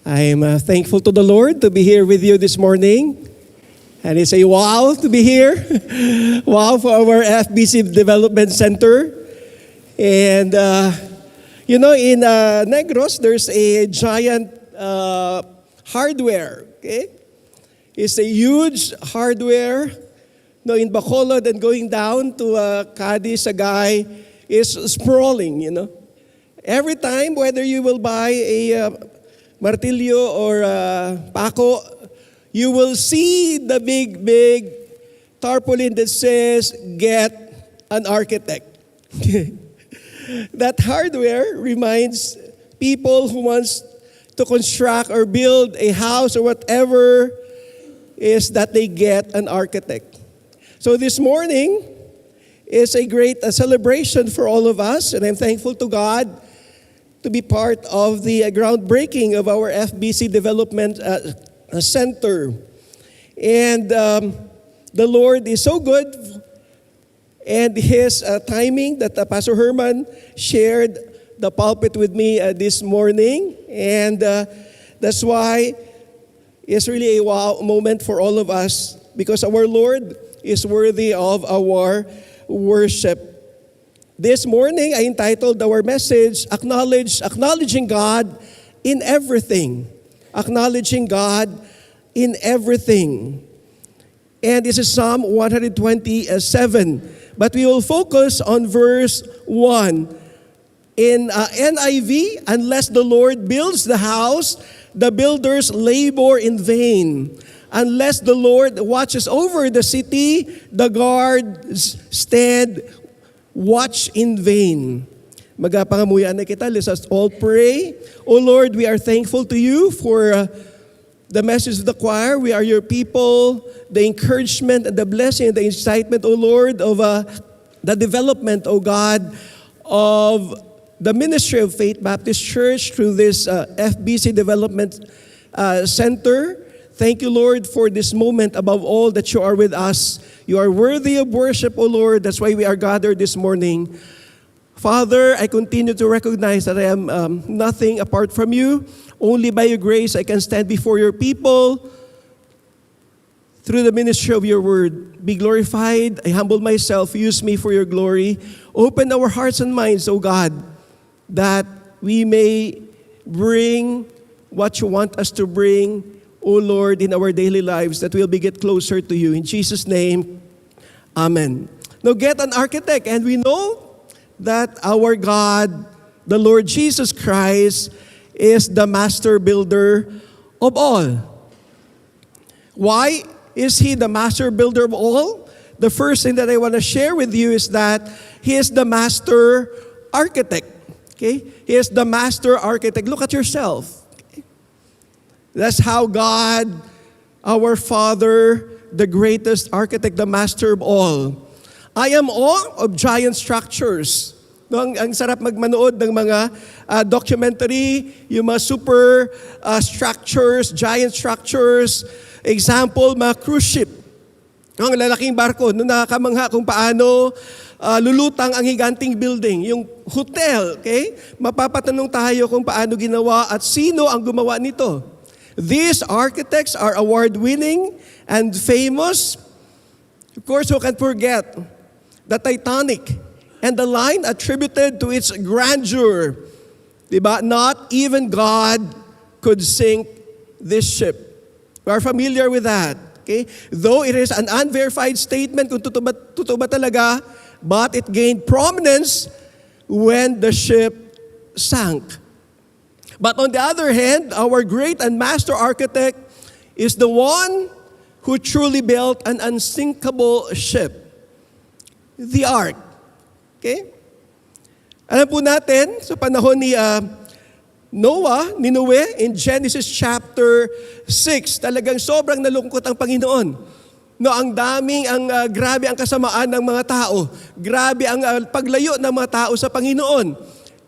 I'm thankful to the Lord to be here with you this morning. And it's a wow to be here. Wow for our FBC Development Center. And, in Negros, there's a giant hardware. Okay? It's a huge hardware. No, in Bacolod and going down to Cadiz, Sagay, is sprawling, Every time, whether you will buy a martilyo or pako, you will see the big tarpaulin that says, "Get an architect." That hardware reminds people who wants to construct or build a house or whatever is that they get an architect. So this morning is a great celebration for all of us, and I'm thankful to God to be part of the groundbreaking of our FBC Development Center. And the Lord is so good, and His timing that Pastor Herman shared the pulpit with me this morning. And that's why it's really a wow moment for all of us, because our Lord is worthy of our worship. This morning, I entitled our message, Acknowledging God in Everything. Acknowledging God in Everything. And this is Psalm 127. But we will focus on verse 1. In NIV, unless the Lord builds the house, the builders labor in vain. Unless the Lord watches over the city, the guards stand watch in vain. Magapangamuyan na kita. Let us all pray. O Lord, we are thankful to you for the message of the choir. We are your people, the encouragement and the blessing and the incitement, O Lord, of the development, O God, of the ministry of Faith Baptist Church through this FBC Development Center. Thank you, Lord, for this moment. Above all, that you are with us. You are worthy of worship, O Lord. That's why we are gathered this morning. Father, I continue to recognize that I am nothing apart from you. Only by your grace I can stand before your people through the ministry of your word. Be glorified. I humble myself. Use me for your glory. Open our hearts and minds, O God, that we may bring what you want us to bring, O Lord, in our daily lives, that we'll get closer to you. In Jesus' name, amen. Now get an architect, and we know that our God, the Lord Jesus Christ, is the master builder of all. Why is He the master builder of all? The first thing that I want to share with you is that He is the master architect. Okay? He is the master architect. Look at yourself. That's how God, our Father, the greatest architect, the master of all. I am awe of giant structures. No, ang sarap magmanood ng mga documentary, yung mga super structures, giant structures. Example, mga cruise ship. Ang lalaking barko, no, nakakamangha kung paano lulutang ang higanting building. Yung hotel, okay? Mapapatanong tayo kung paano ginawa at sino ang gumawa nito. These architects are award-winning and famous. Of course, who can forget the Titanic and the line attributed to its grandeur? Diba? Not even God could sink this ship. We are familiar with that. Okay? Though it is an unverified statement kung totoo ba talaga, but it gained prominence when the ship sank. But on the other hand, our great and master architect is the one who truly built an unsinkable ship, the ark. Okay? Alam po natin, sa panahon ni Noe, in Genesis chapter 6, talagang sobrang nalungkot ang Panginoon. No, grabe ang kasamaan ng mga tao. Grabe ang paglayo ng mga tao sa Panginoon.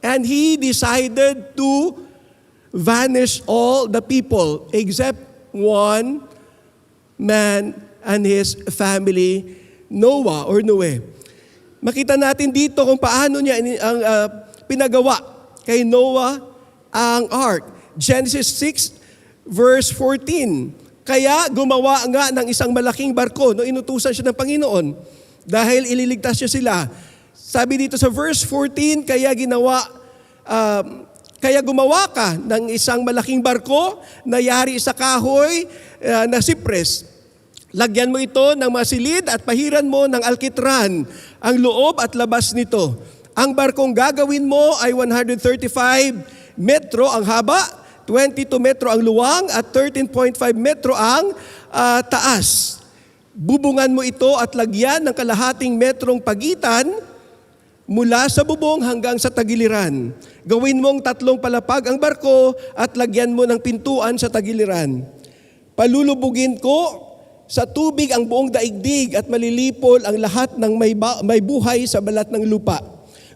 And He decided to vanish all the people except one man and his family, Noe. Makita natin dito kung paano niya pinagawa kay Noah ang ark. Genesis 6 verse 14. Kaya gumawa nga ng isang malaking barko no inutusan siya ng Panginoon dahil ililigtas niya sila. Sabi dito sa verse 14, kaya gumawa ka ng isang malaking barko na yari sa kahoy na sipres. Lagyan mo ito ng masilid at pahiran mo ng alkitran ang loob at labas nito. Ang barkong gagawin mo ay 135 metro ang haba, 22 metro ang luwang at 13.5 metro ang taas. Bubungan mo ito at lagyan ng kalahating metrong pagitan mula sa bubong hanggang sa tagiliran. Gawin mong 3 palapag ang barko at lagyan mo ng pintuan sa tagiliran. Palulubugin ko sa tubig ang buong daigdig at malilipol ang lahat ng may buhay sa balat ng lupa.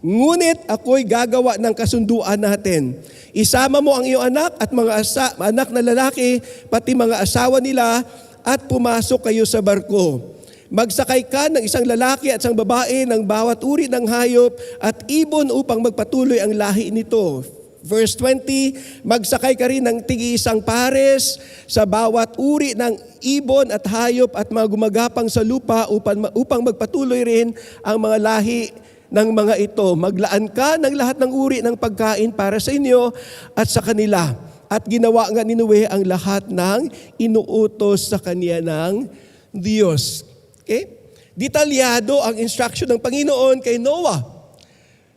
Ngunit ako'y gagawa ng kasunduan natin. Isama mo ang iyong anak at mga anak na lalaki, pati mga asawa nila, at pumasok kayo sa barko. Magsakay ka ng isang lalaki at isang babae ng bawat uri ng hayop at ibon upang magpatuloy ang lahi nito. Verse 20, magsakay ka rin ng tig-isang pares sa bawat uri ng ibon at hayop at mga gumagapang sa lupa upang magpatuloy rin ang mga lahi ng mga ito. Maglaan ka ng lahat ng uri ng pagkain para sa inyo at sa kanila. At ginawa nga ni Noe ang lahat ng inuutos sa kanya ng Diyos. Okay? Detalyado ang instruction ng Panginoon kay Noah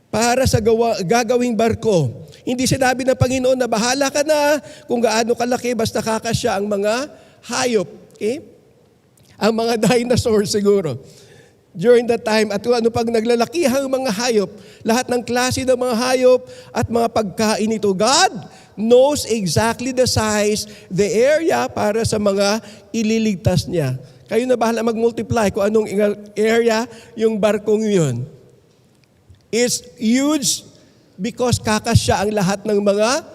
para sa gagawing barko. Hindi sinabi ng Panginoon na bahala ka na kung gaano kalaki basta kakasya ang mga hayop. Okay? Ang mga dinosaurs siguro. During that time, at ano pag naglalakihang mga hayop, lahat ng klase ng mga hayop at mga pagkain nito. God knows exactly the size, the area para sa mga ililigtas niya. Kayo na bahala mag-multiply kung anong area yung barkong yun. It's huge because kakasya ang lahat ng mga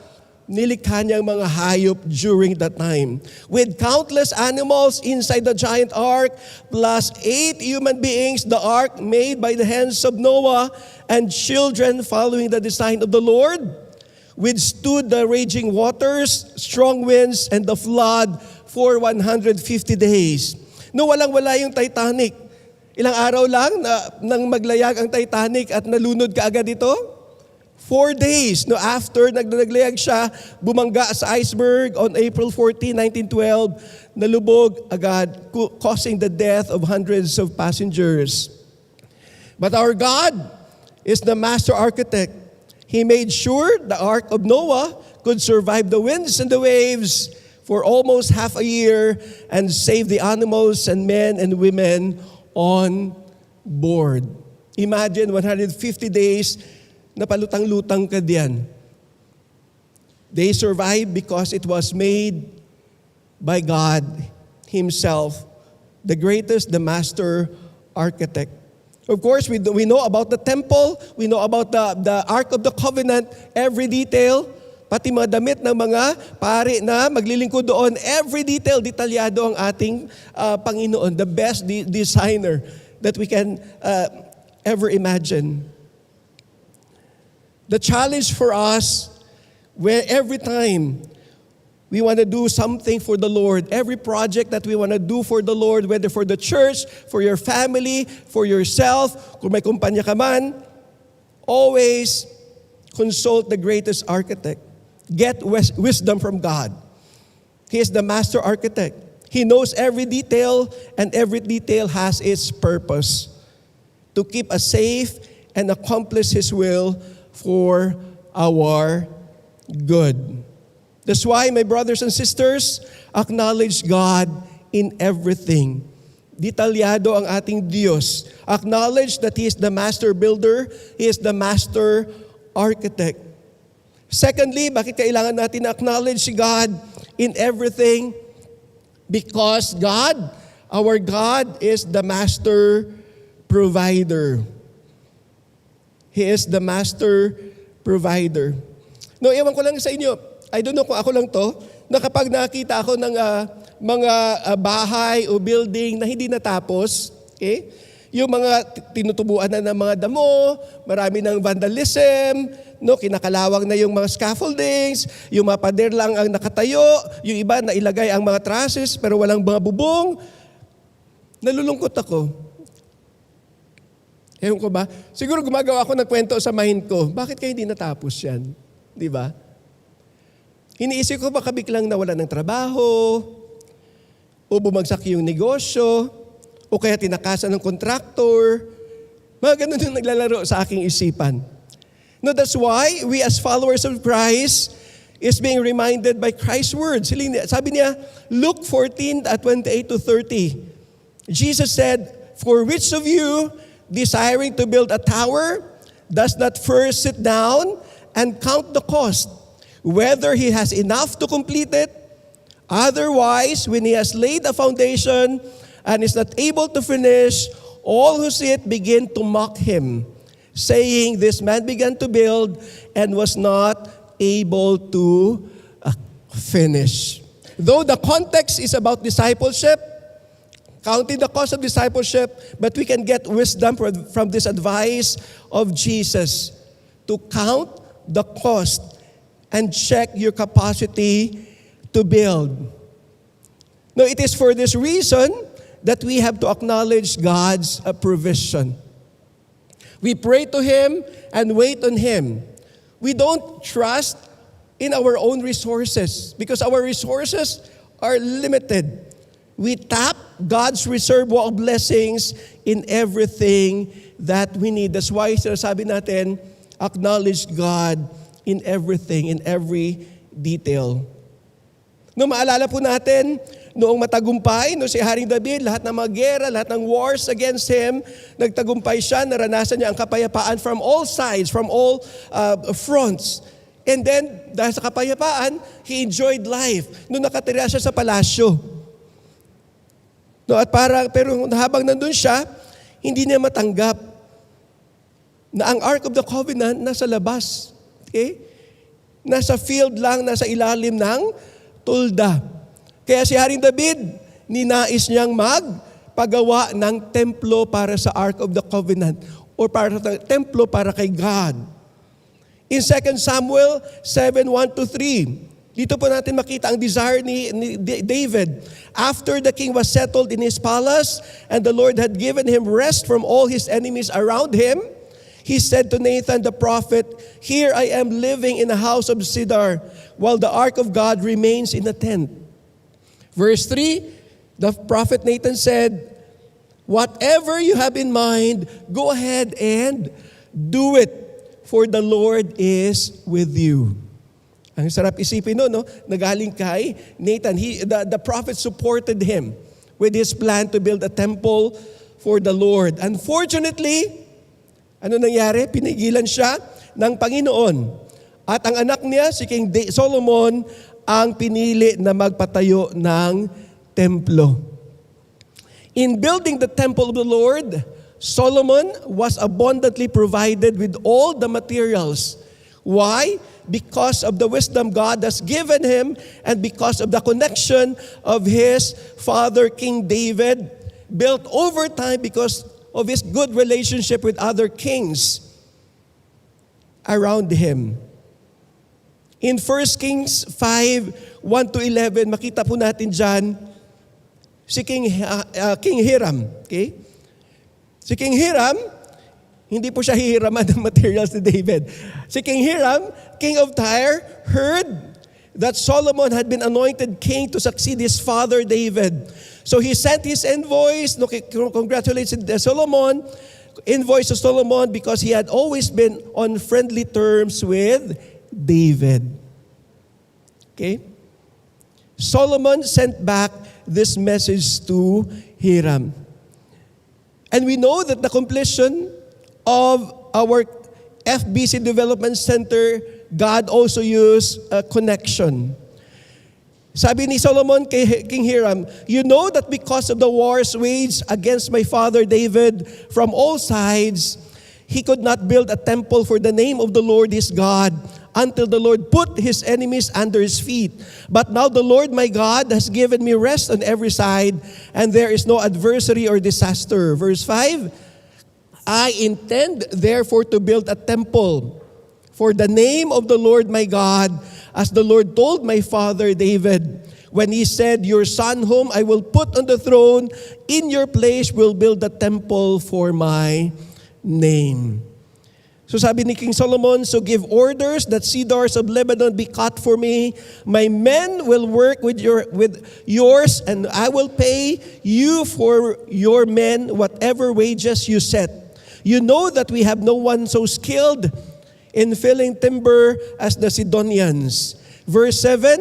nilikha niyang mga hayop during that time. With countless animals inside the giant ark, plus 8 human beings, the ark made by the hands of Noah, and children following the design of the Lord, withstood the raging waters, strong winds, and the flood for 150 days. No, walang-wala yung Titanic. Ilang araw lang nang maglayag ang Titanic at nalunod kaagad ito? 4 days after naglayag siya, bumangga sa iceberg on April 14, 1912, nalubog agad, causing the death of hundreds of passengers. But our God is the master architect. He made sure the ark of Noah could survive the winds and the waves for almost half a year and save the animals and men and women on board. Imagine 150 days napalutang-lutang ka diyan. They survived because it was made by God Himself, the greatest, the master architect. Of course, we know about the temple, we know about the Ark of the Covenant, every detail, pati mga damit ng mga pari na maglilingkod doon, every detail, detalyado ang ating Panginoon, the best designer that we can ever imagine. The challenge for us, where every time we want to do something for the Lord, every project that we want to do for the Lord, whether for the church, for your family, for yourself, kung may kumpanya ka man, always consult the greatest architect. Get wisdom from God. He is the master architect. He knows every detail, and every detail has its purpose to keep us safe and accomplish His will for our good. That's why, my brothers and sisters, acknowledge God in everything. Detalyado ang ating Diyos. Acknowledge that He is the master builder, He is the master architect. Secondly, bakit kailangan natin acknowledge si God in everything? Because God, our God, is the master provider. He is the master provider. No, ewan ko lang sa inyo, I don't know kung ako lang to, na kapag nakita ako ng mga bahay o building na hindi natapos, okay? Yung mga tinutubuan na ng mga damo, marami ng vandalism, no, kinakalawang na yung mga scaffoldings, yung mga pader lang ang nakatayo, yung iba na ilagay ang mga trusses pero walang mga bubong. Nalulungkot ako. Ewan ko ba? Siguro gumagawa ako ng kwento sa mind ko, bakit kayo hindi natapos yan? Di ba? Iniisip ko baka biglang nawala ng trabaho, o bumagsak yung negosyo, o kaya tinakasan ng kontraktor. Mga ganun yung naglalaro sa aking isipan. No, that's why we as followers of Christ is being reminded by Christ's words. Sabi niya, Luke 14:28-30. Jesus said, "For which of you, desiring to build a tower, does not first sit down and count the cost, whether he has enough to complete it? Otherwise, when he has laid a foundation and is not able to finish, all who see it begin to mock him, saying, 'This man began to build and was not able to finish.'" Though the context is about discipleship, counting the cost of discipleship, but we can get wisdom from this advice of Jesus to count the cost and check your capacity to build. Now, it is for this reason that we have to acknowledge God's provision. We pray to Him and wait on Him. We don't trust in our own resources because our resources are limited. We tap God's reservoir of blessings in everything that we need. That's why sinasabi natin, acknowledge God in everything, in every detail. No, maalala po natin, noong matagumpay, no, si Haring David, lahat ng mga gera, lahat ng wars against him, nagtagumpay siya, naranasan niya ang kapayapaan from all sides, from all fronts. And then, dahil sa kapayapaan, he enjoyed life. Noong nakatira siya sa palasyo. No, pero habang nandun siya, hindi niya matanggap na ang Ark of the Covenant nasa labas. Okay? Nasa field lang, nasa ilalim ng tulda. Kaya si Haring David, ninais niyang magpagawa ng templo para sa Ark of the Covenant or para sa templo para kay God. In 2 Samuel 7:1-3, dito po natin makita ang desire ni David. After the king was settled in his palace and the Lord had given him rest from all his enemies around him, he said to Nathan the prophet, "Here I am living in a house of cedar, while the ark of God remains in a tent." Verse 3, the prophet Nathan said, "Whatever you have in mind, go ahead and do it, for the Lord is with you." Ang sarap isipin no? Nagaling kay Nathan. The prophet supported him with his plan to build a temple for the Lord. Unfortunately, ano nangyari? Pinigilan siya ng Panginoon. At ang anak niya, si King Solomon, ang pinili na magpatayo ng templo. In building the temple of the Lord, Solomon was abundantly provided with all the materials. Why? Because of the wisdom God has given him and because of the connection of his father, King David, built over time because of his good relationship with other kings around him. In 1 Kings 5:1-11, makita po natin dyan si King Hiram. Okay? Si King Hiram, hindi po siya hihiraman ng materials ni David. Si King Hiram, king of Tyre, heard that Solomon had been anointed king to succeed his father David. So he sent his envoys, congratulates Solomon, envoys to Solomon because he had always been on friendly terms with David. Okay? Solomon sent back this message to Hiram. And we know that the completion of our FBC Development Center, God also used a connection. Sabi ni Solomon kay King Hiram, "You know that because of the wars waged against my father David from all sides, he could not build a temple for the name of the Lord his God until the Lord put his enemies under his feet. But now the Lord my God has given me rest on every side, and there is no adversity or disaster." Verse 5, "I intend therefore to build a temple for the name of the Lord my God, as the Lord told my father David, when he said, your son whom I will put on the throne in your place will build a temple for my name. So sabi ni King Solomon, so give orders that cedars of Lebanon be cut for me. My men will work with yours, and I will pay you for your men whatever wages you set. You know that we have no one so skilled in felling timber as the Sidonians. Verse 7,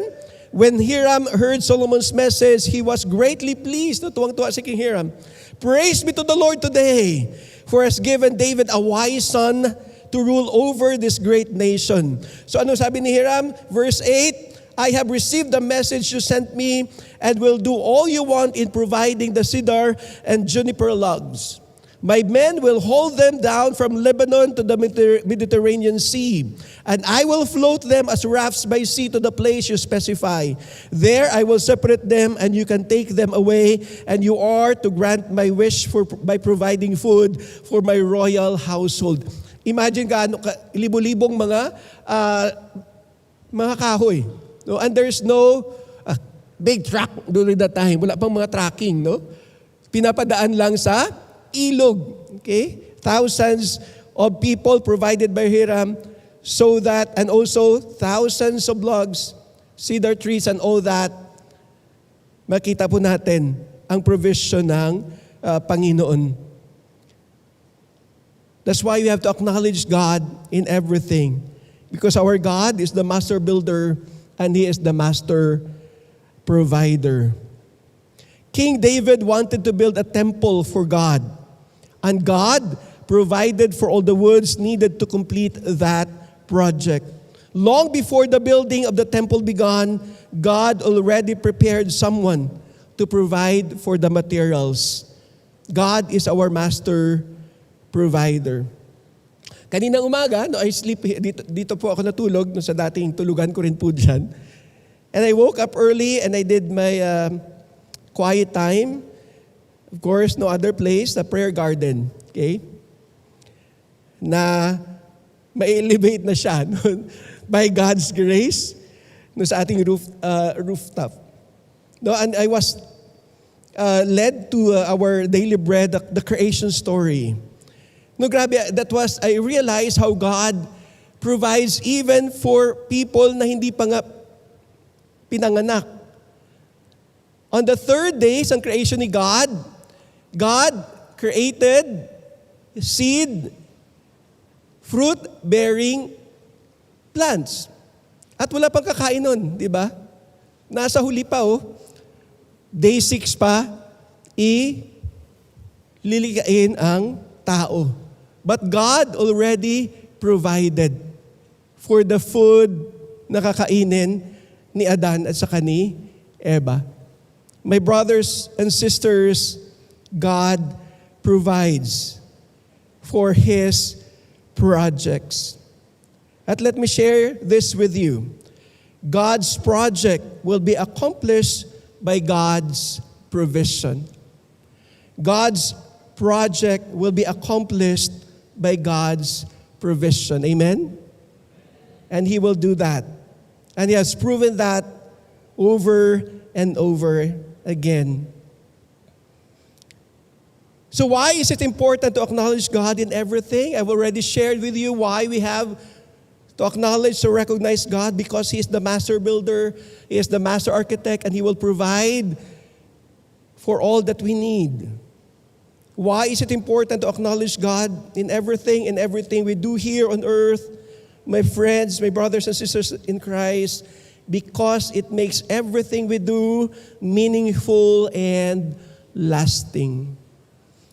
when Hiram heard Solomon's message, he was greatly pleased. Tuwang-tuwa si King Hiram. Praise be to the Lord today, for he has given David a wise son to rule over this great nation. So ano sabi ni Hiram? Verse 8, I have received the message you sent me and will do all you want in providing the cedar and juniper logs. My men will haul them down from Lebanon to the Mediterranean Sea, and I will float them as rafts by sea to the place you specify. There I will separate them, and you can take them away, and you are to grant my wish by providing food for my royal household. Imagine gaano libo-libong mga kahoy. No? And there's no big truck during that time. Wala pang mga trucking. No? Pinapadaan lang sa ilog. Okay? Thousands of people provided by Hiram so that, and also thousands of logs, cedar trees and all that, makita po natin ang provision ng Panginoon. That's why we have to acknowledge God in everything. Because our God is the master builder and He is the master provider. King David wanted to build a temple for God. And God provided for all the woods needed to complete that project. Long before the building of the temple began, God already prepared someone to provide for the materials. God is our master provider. Kaninang umaga, no, I sleep, dito po ako natulog, no, sa dating tulugan ko rin po dyan. And I woke up early and I did my quiet time. Of course, no other place, the prayer garden. Okay? Na ma-elevate na siya no, by God's grace no, sa ating rooftop. No, and I was led to our daily bread, the creation story. No, grabe, I realized how God provides even for people na hindi pa nga pinanganak. On the third day, sa creation ni God, God created seed, fruit-bearing plants. At wala pang kakain nun, di ba? Nasa huli pa, Day 6 pa, liligain ang tao. But God already provided for the food na kakainin ni Adan at saka ni Eva. My brothers and sisters, God provides for His projects. At let me share this with you. God's project will be accomplished by God's provision. God's project will be accomplished by God's provision. Amen? And He will do that. And He has proven that over and over again. So why is it important to acknowledge God in everything? I've already shared with you why we have to acknowledge, to recognize God, because He is the master builder, He is the master architect, and He will provide for all that we need. Why is it important to acknowledge God in everything we do here on earth, my friends, my brothers and sisters in Christ? Because it makes everything we do meaningful and lasting.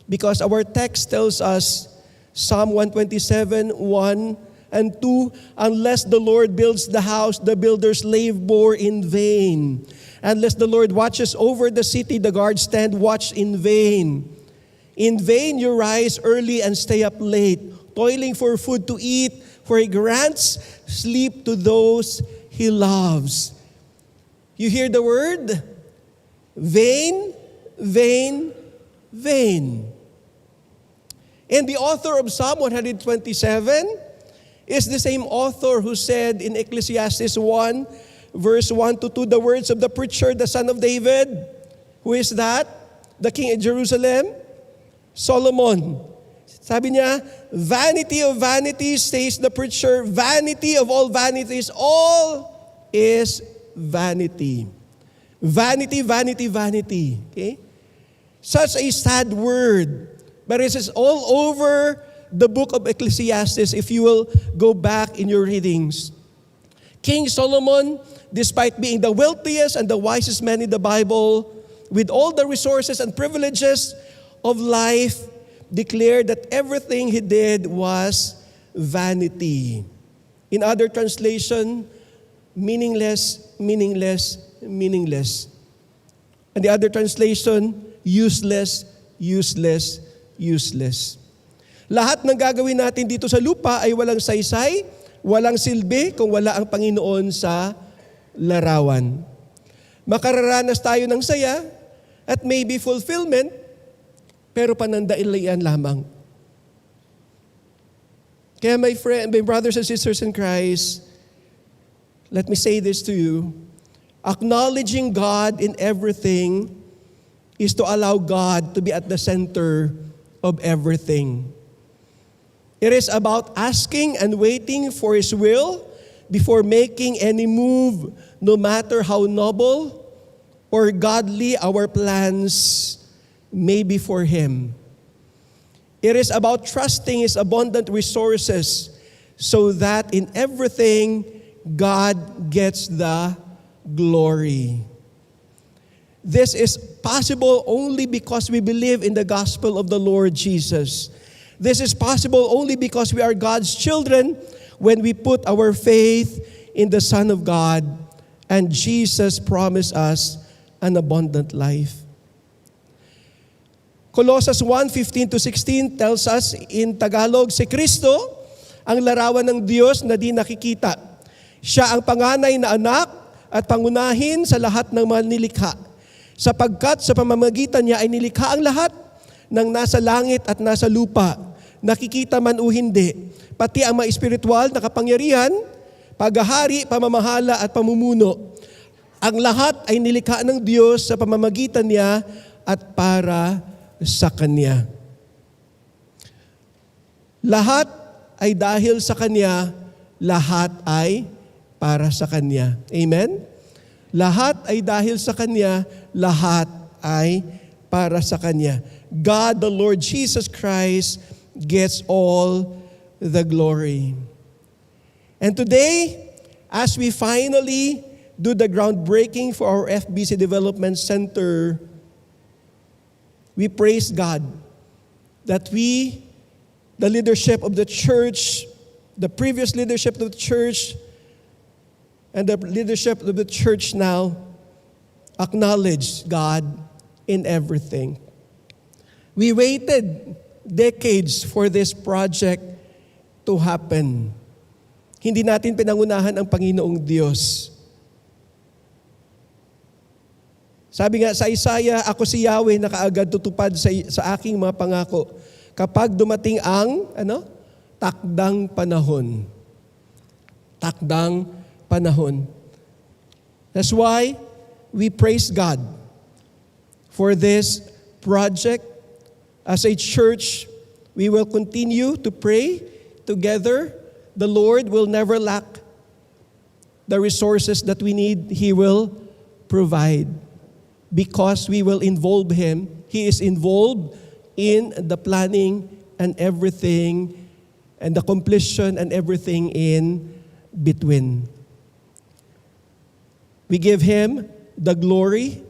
Because our text tells us, Psalm 127, 1 and 2, unless the Lord builds the house, the builders labor in vain. Unless the Lord watches over the city, the guards stand watch in vain. In vain you rise early and stay up late, toiling for food to eat, for He grants sleep to those He loves. You hear the word? Vain, vain, vain. And the author of Psalm 127 is the same author who said in Ecclesiastes 1, verse 1 to 2, the words of the preacher, the son of David. Who is that? The king of Jerusalem? Solomon. Sabi niya, vanity of vanities, says the preacher, vanity of all vanities, all is vanity. Vanity, vanity, vanity. Okay? Such a sad word. But it is all over the book of Ecclesiastes if you will go back in your readings. King Solomon, despite being the wealthiest and the wisest man in the Bible, with all the resources and privileges of life, declared that everything he did was vanity. In other translation, meaningless, meaningless, meaningless. And the other translation, useless, useless, useless. Lahat ng gagawin natin dito sa lupa ay walang saysay, walang silbi kung wala ang Panginoon sa larawan. Makararanas tayo ng saya at maybe fulfillment, pero panandalian lamang. Kaya my brothers and sisters in Christ, let me say this to you. Acknowledging God in everything is to allow God to be at the center of everything. It is about asking and waiting for His will before making any move, no matter how noble or godly our plans may be for Him. It is about trusting His abundant resources so that in everything, God gets the glory. This is possible only because we believe in the gospel of the Lord Jesus. This is possible only because we are God's children when we put our faith in the Son of God, and Jesus promised us an abundant life. Colossians 1:15-16 tells us in Tagalog, si Kristo ang larawan ng Diyos na di nakikita. Siya ang panganay na anak at pangunahin sa lahat ng mga nilikha. Sapagkat sa pamamagitan niya ay nilikha ang lahat ng nasa langit at nasa lupa, nakikita man o hindi, pati ang mga espiritual na kapangyarihan, paghahari, pamamahala at pamumuno. Ang lahat ay nilikha ng Diyos sa pamamagitan niya at para sa Kanya. Lahat ay dahil sa Kanya, lahat ay para sa Kanya. Amen? Lahat ay dahil sa Kanya, lahat ay para sa Kanya. God, the Lord Jesus Christ, gets all the glory. And today, as we finally do the groundbreaking for our FBC Development Center, we praise God that we, the leadership of the church, the previous leadership of the church, and the leadership of the church now, acknowledge God in everything. We waited decades for this project to happen. Hindi natin pinangunahan ang Panginoong Diyos. Sabi nga sa Isaiah, ako si Yahweh na kaagad tutupad sa aking mga pangako kapag dumating ang takdang panahon. Takdang panahon. That's why we praise God for this project. As a church, we will continue to pray together. The Lord will never lack the resources that we need. He will provide. Because we will involve Him. He is involved in the planning and everything, and the completion and everything in between. We give Him the glory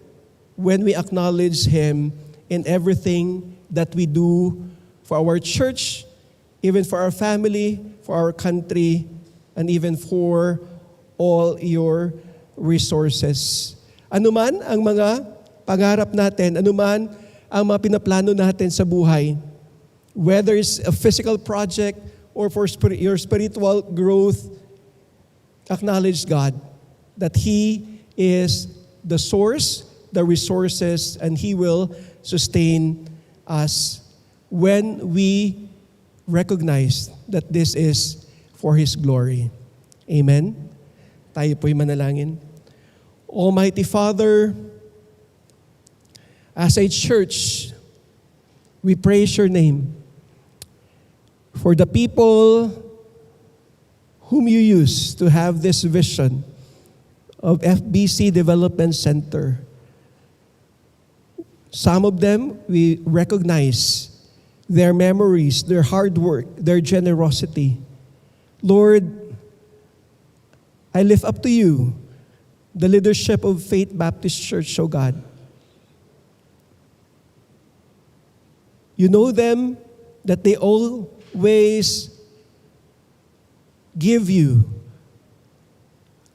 when we acknowledge Him in everything that we do for our church, even for our family, for our country, and even for all your resources. Anuman ang mga pangarap natin, anuman ang mga pinaplano natin sa buhay, whether it's a physical project or for your spiritual growth, acknowledge God that He is the source, the resources, and He will sustain us when we recognize that this is for His glory. Amen? Tayo po'y manalangin. Almighty Father, as a church, we praise your name for the people whom you use to have this vision of FBC Development Center. Some of them, we recognize their memories, their hard work, their generosity. Lord, I lift up to you the leadership of Faith Baptist Church, O God. You know them, that they always give you,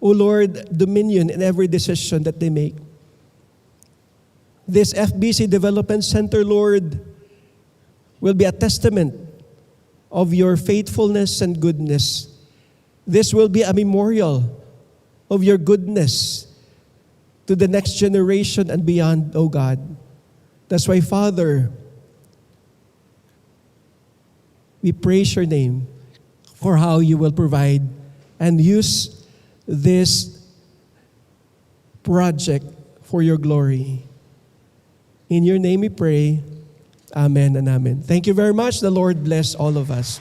O Lord, dominion in every decision that they make. This FBC Development Center, Lord, will be a testament of your faithfulness and goodness. This will be a memorial of your goodness to the next generation and beyond, O God. That's why, Father, we praise your name for how you will provide and use this project for your glory. In your name we pray. Amen and amen. Thank you very much. The Lord bless all of us.